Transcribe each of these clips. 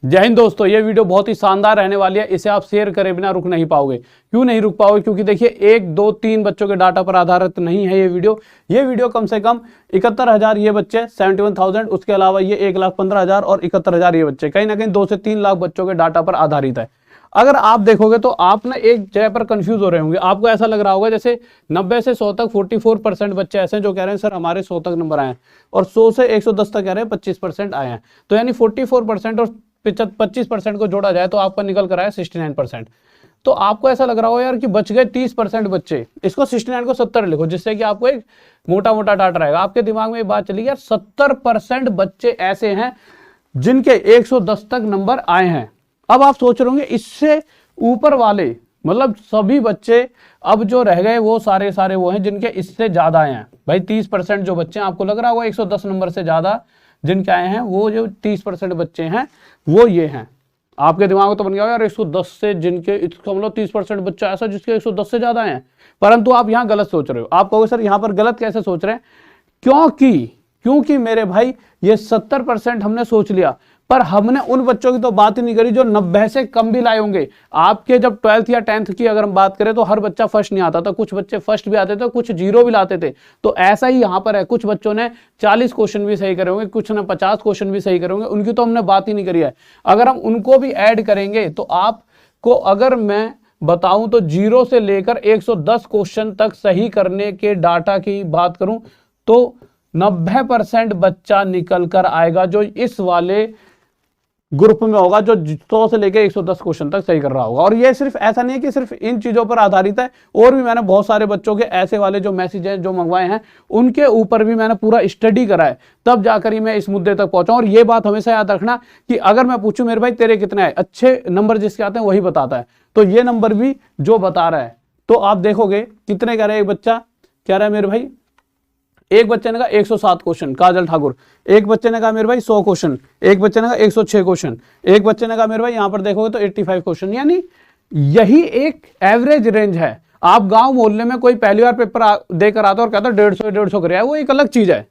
जय हिंद दोस्तों, ये वीडियो बहुत ही शानदार रहने वाली है। इसे आप शेयर करे बिना रुक नहीं पाओगे। क्यों नहीं रुक पाओगे? क्योंकि देखिए 1, 2, 3 बच्चों के डाटा पर आधारित नहीं है ये वीडियो कम से कम 71,000 ये बच्चे, 71,000, उसके अलावा ये 1,15,000 और 71,000 ये बच्चे, कहीं ना कहीं 2 से 3 लाख बच्चों के डाटा पर आधारित है। अगर आप देखोगे तो आप ना एक जगह पर कंफ्यूज हो रहे होंगे। आपको ऐसा लग रहा होगा जैसे 90 से 100 तक 44% बच्चे ऐसे हैं जो कह रहे हैं सर हमारे 100 तक नंबर आए हैं, और 100 से 110 तक कह रहे हैं 25% आए हैं। तो यानी 44% और 25% को जोड़ा जाए तो आपका निकल कर आया 69%। तो आपको ऐसा लग रहा हो यार कि बच गए 30% बच्चे, इसको 69 को 70 लिखो, जिससे कि आपको एक मोटा मोटा डाटा रहेगा। आपके दिमाग में ये बात चली यार 70% बच्चे ऐसे हैं जिनके 110 तक नंबर आए हैं। अब आप सोच रहे होंगे इससे ऊपर वाले मतलब सभी बच्चे अब जो रह गए वो सारे वो हैं जिनके इससे ज्यादा आए हैं। भाई 30% जो बच्चे हैं, आपको लग रहा होगा 110 नंबर से ज्यादा जिनके आए हैं, वो जो 30% बच्चे हैं वो ये हैं। आपके दिमाग में तो बन गया यार 110 से जिनके, इसका मतलब 30% बच्चा ऐसा जिसके 110 से ज्यादा हैं। परंतु आप यहां गलत सोच रहे हो। आप कहोगे सर यहां पर गलत कैसे सोच रहे हैं? क्योंकि मेरे भाई ये 70% हमने सोच लिया, पर हमने उन बच्चों की तो बात ही नहीं करी जो 90 से कम भी लाए होंगे। आपके जब 12th या 10th की अगर हम बात करें तो हर बच्चा फर्स्ट नहीं आता था, कुछ बच्चे फर्स्ट भी आते थे, कुछ जीरो भी लाते थे। तो ऐसा ही यहां पर है, कुछ बच्चों ने 40 क्वेश्चन भी सही करे होंगे, कुछ ने 50 क्वेश्चन भी सही करे होंगे, उनकी तो हमने बात ही नहीं करी है। अगर हम उनको भी ऐड करेंगे तो आपको अगर मैं बताऊं तो 0 से लेकर 110 क्वेश्चन तक सही करने के डाटा की बात करूं तो 90% बच्चा निकल कर आएगा जो इस वाले ग्रुप में होगा, जो 100 से लेकर 110 क्वेश्चन तक सही कर रहा होगा। और ये सिर्फ ऐसा नहीं है कि सिर्फ इन चीजों पर आधारित है, और भी मैंने बहुत सारे बच्चों के ऐसे वाले जो मैसेज हैं जो मंगवाए हैं उनके ऊपर भी मैंने पूरा स्टडी करा है, तब जाकर ही मैं इस मुद्दे तक पहुंचा। और ये बात हमेशा याद रखना कि अगर मैं पूछूं मेरे भाई तेरे कितने आए, अच्छे नंबर जिसके आते हैं वही बताता है। तो ये नंबर भी जो बता रहा है, तो आप देखोगे कितने कह रहे हैं। एक बच्चा कह रहा है मेरे भाई, एक बच्चे ने कहा 107 क्वेश्चन, काजल ठाकुर। एक बच्चे ने कहा मेरे भाई 100 क्वेश्चन। एक बच्चे ने कहा 106 क्वेश्चन। एक बच्चे ने कहा मेरे भाई यहां पर देखोगे तो 85 क्वेश्चन। यानी यही एक एवरेज रेंज है। आप गांव मोहल्ले में कोई पहली बार पेपर देकर आता है और कहता है 150 कर, वो एक अलग चीज है।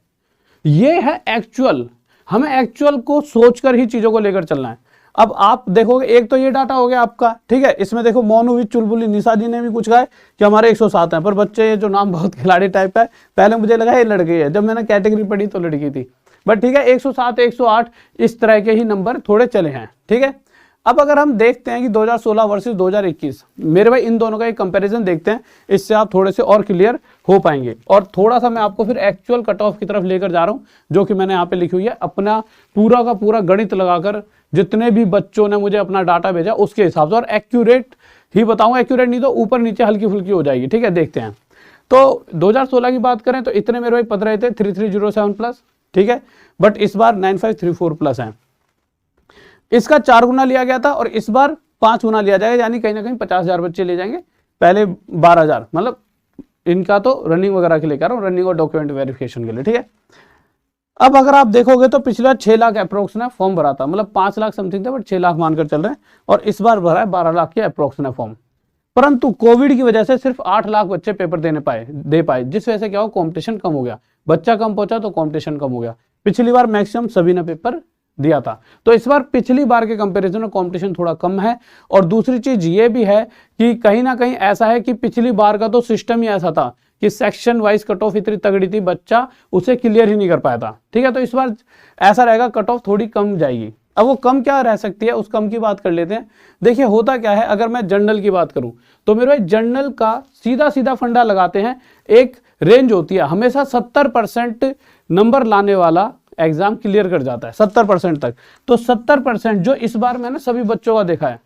ये है एक्चुअल। हमें एक्चुअल को सोचकर ही चीजों को लेकर चलना है। अब आप देखोगे एक तो ये डाटा हो गया आपका, ठीक है। इसमें देखो मोनू विद चुलबुली निशा जी ने भी कुछ कहा है कि हमारे 107 हैं, पर बच्चे ये जो नाम बहुत खिलाड़ी टाइप का है, पहले मुझे लगा ये लड़की है, जब मैंने कैटेगरी पढ़ी तो लड़की थी। बट ठीक है 107, 108 इस तरह के ही नंबर थोड़े चले हैं, ठीक है। अब अगर हम देखते हैं कि 2016 वर्सेस 2021, मेरे भाई इन दोनों का एक कंपैरिजन देखते हैं, इससे आप थोड़े से और क्लियर हो पाएंगे। और थोड़ा सा मैं आपको फिर एक्चुअल कट ऑफ की तरफ लेकर जा रहा हूं, जो कि मैंने यहाँ पे लिखी हुई है। अपना पूरा का पूरा गणित लगाकर जितने भी बच्चों ने मुझे अपना डाटा भेजा उसके हिसाब से, और एक्यूरेट ही बताऊंगा, एक्यूरेट नहीं तो ऊपर नीचे हल्की फुल्की हो जाएगी, ठीक है। देखते हैं तो 2016 की बात करें तो इतने मेरे भाई पद रहे थे 3307 प्लस, ठीक है। बट इस बार 9534 प्लस है। इसका 4 गुना लिया गया था और इस बार 5 गुना लिया जाएगा, यानी कहीं ना कहीं 50,000 बच्चे ले जाएंगे। पहले 12,000, मतलब इनका तो रनिंग वगैरह के लिए कह रहा हूँ, रनिंग और डॉक्यूमेंट वेरिफिकेशन के लिए, ठीक है। अब अगर आप देखोगे तो पिछले बार 6 लाख अप्रोक्स ने फॉर्म भरा था, मतलब 5 लाख समथिंग था बट 6 लाख मानकर चल रहे हैं, और इस बार भरा है 12 लाख के अप्रोक्स ने फॉर्म। परंतु कोविड की वजह से सिर्फ 8 लाख बच्चे पेपर दे पाए, जिस वजह से क्या हो, कॉम्पिटिशन कम हो गया। बच्चा कम पहुंचा तो कॉम्पिटिशन कम हो गया। पिछली बार मैक्सिमम सभी ने पेपर दिया था, तो इस बार पिछली बार के कंपैरिजन में कंपटीशन थोड़ा कम है। और दूसरी चीज ये भी है कि कहीं ना कहीं ऐसा है कि पिछली बार का तो सिस्टम ही ऐसा था कि सेक्शन वाइज कट ऑफ इतनी तगड़ी थी, बच्चा उसे क्लियर ही नहीं कर पाया था, ठीक है। तो इस बार ऐसा रहेगा, कट ऑफ थोड़ी कम जाएगी। अब वो कम क्या रह सकती है, उस कम की बात कर लेते हैं। देखिए होता क्या है, अगर मैं जनरल की बात करूं तो मेरे भाई जनरल का सीधा फंडा लगाते हैं। एक रेंज होती है, हमेशा 70% नंबर लाने वाला एग्जाम क्लियर कर जाता है 70% तक। तो 70% जो इस बार मैंने सभी बच्चों का देखा है,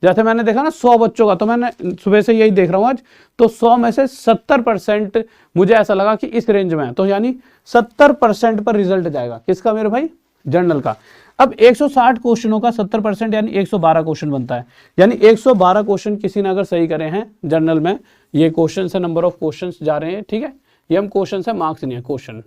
जैसे मैंने देखा ना 100 बच्चों का, तो मैंने सुबह से यही देख रहा हूं आज, तो 100 में से 70% मुझे ऐसा लगा कि इस रेंज में है। तो यानी 70% पर रिजल्ट जाएगा किसका मेरे भाई, जनरल का। अब 160 क्वेश्चनों का 70% यानी 112 क्वेश्चन बनता है। यानी 112 क्वेश्चन किसी ने अगर सही करे हैं जनरल में, ये क्वेश्चन है, नंबर ऑफ क्वेश्चन जा रहे हैं, ठीक है। ये हम क्वेश्चन है, मार्क्स नहीं है, क्वेश्चन,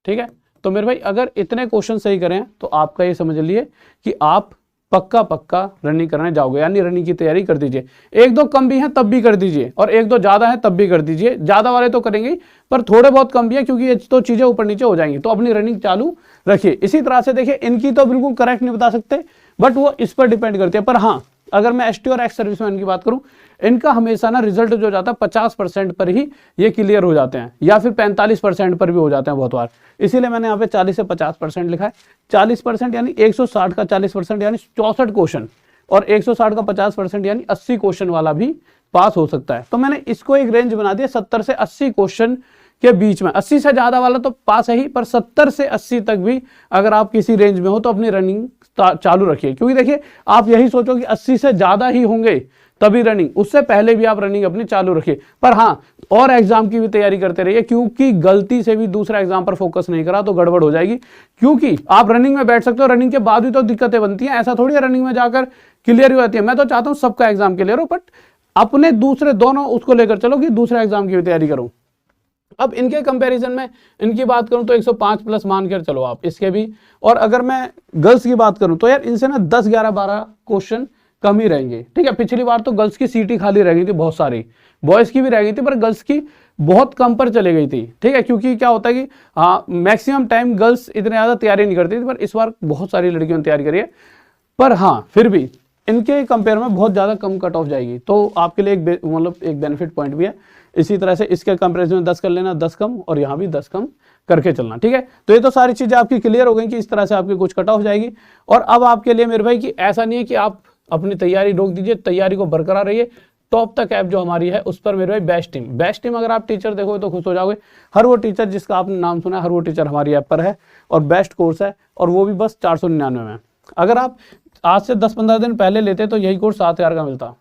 ठीक है। तो मेरे भाई अगर इतने क्वेश्चन सही करें तो आपका ये समझ लिए कि आप पक्का रनिंग करने जाओगे, यानी रनिंग की तैयारी कर दीजिए। एक दो कम भी हैं तब भी कर दीजिए, और एक दो ज़्यादा है तब भी कर दीजिए। ज़्यादा वाले तो करेंगे पर थोड़े बहुत कम भी है, क्योंकि ये तो चीज़ें ऊपर नीचे हो जाएंगी, तो अपनी रनिंग चालू रखिए। इसी तरह से देखिए, इनकी तो बिल्कुल करेक्ट नहीं बता सकते, बट वो इस पर डिपेंड करती है। पर हाँ, अगर मैं एसटी और एक्स सर्विसमैन की बात करूं, इनका हमेशा ना रिजल्ट जो जाता है 50% पर ही ये क्लियर हो जाते हैं, या फिर 45% पर भी हो जाते हैं बहुत बार। इसीलिए मैंने यहाँ पे 40 से 50% लिखा है। 40% यानी 160 का 40% यानी 64 क्वेश्चन, और 160 का 50% यानी 80 क्वेश्चन वाला भी पास हो सकता है। तो मैंने इसको एक रेंज बना दिया 70 से 80 क्वेश्चन के बीच में। 80 से ज्यादा वाला तो पास है ही, पर 70 से 80 तक भी अगर आप किसी रेंज में हो तो अपनी रनिंग चालू रखिए। क्योंकि देखिए, आप यही सोचो कि 80 से ज्यादा ही होंगे तभी रनिंग, उससे पहले भी आप रनिंग अपनी चालू रखिए। पर हाँ, और एग्जाम की भी तैयारी करते रहिए, क्योंकि गलती से भी दूसरा एग्जाम पर फोकस नहीं करा तो गड़बड़ हो जाएगी। क्योंकि आप रनिंग में बैठ सकते हो, रनिंग के बाद भी तो दिक्कतें बनती हैं। ऐसा थोड़ी है रनिंग में जाकर क्लियर हो जाती है। मैं तो चाहता हूं सबका एग्जाम क्लियर हो, बट अपने दूसरे दोनों उसको लेकर चलो कि दूसरे एग्जाम की भी तैयारी करो। अब इनके कंपैरिजन में इनकी बात करूं तो 105 प्लस मानकर चलो आप इसके भी। और अगर मैं गर्ल्स की बात करूं तो यार इनसे ना 10, 11, 12 क्वेश्चन कम ही रहेंगे। ठीक है, पिछली बार तो गर्ल्स की सीट ही खाली रह गई थी बहुत सारी, बॉयज की भी रह गई थी, पर गर्ल्स की बहुत कम पर चले गई थी। ठीक है, क्योंकि क्या होता है कि हाँ, मैक्सिमम टाइम गर्ल्स इतने ज्यादा तैयारी नहीं करती थी, पर इस बार बहुत सारी लड़कियों ने तैयारी करी है। पर हाँ, फिर भी इनके कंपेयर में बहुत ज्यादा कम कट ऑफ जाएगी, तो आपके लिए एक मतलब एक बेनिफिट पॉइंट भी है। इसी तरह से इसके कंपैरिजन में 10 कर लेना, 10 कम, और यहाँ भी 10 कम करके चलना। ठीक है, तो ये तो सारी चीजें आपकी क्लियर हो गई कि इस तरह से आपकी कुछ कट ऑफ जाएगी। और अब आपके लिए मेरे भाई कि ऐसा नहीं है कि आप अपनी तैयारी रोक दीजिए, तैयारी को बरकरार रहिए। टॉप तक ऐप जो हमारी है उस पर मेरे भाई बेस्ट टीम अगर आप टीचर देखोगे तो खुश हो जाओगे। हर वो टीचर जिसका आपने नाम सुना है, हर वो टीचर हमारी ऐप पर है, और बेस्ट कोर्स है, और वो भी बस 499 में। अगर आप आज से 10-15 दिन पहले लेते तो यही कोर्स 7,000 का मिलता,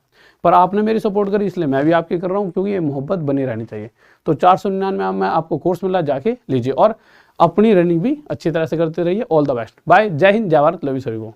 पर आपने मेरी सपोर्ट करी इसलिए मैं भी आपकी कर रहा हूँ, क्योंकि ये मोहब्बत बनी रहनी चाहिए। तो 499 में आपको कोर्स मिला, जाके लीजिए और अपनी रनिंग भी अच्छी तरह से करते रहिए। ऑल द बेस्ट, बाय, जय हिंद, जय भारत, लव यू सभी को।